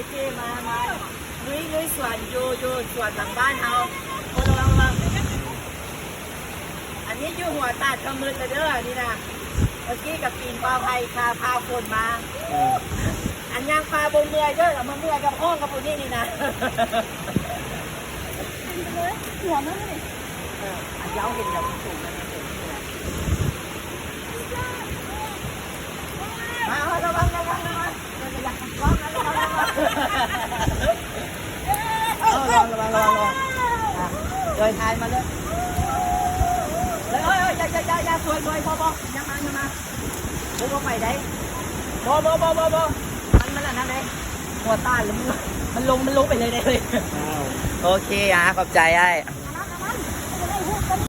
เคมาลุยสวนอยู่สวนหลังบ้านเฮาโอ้ระวังอันนี้อยู่หัวตาดกำมือเลยเด้อนี่นะเมื่อกี้กับปีนปลาไผ่พาคนมาอันย่างปลาบนเมื่อยเด้อเอามาเมื่อยกับห้องกับพวกนี้นี่นะหัวมันเลยอันเย้าเห็นแบบสูงนะมาระวังอยากล้องนะระวังเลยทายมาเลยอย่าสวยพอยังมาบ่ไปได้บ่มันละนั่นได้หัวตาหรือมันลงไปเลยได้เลยโอเคขอบใจไอ้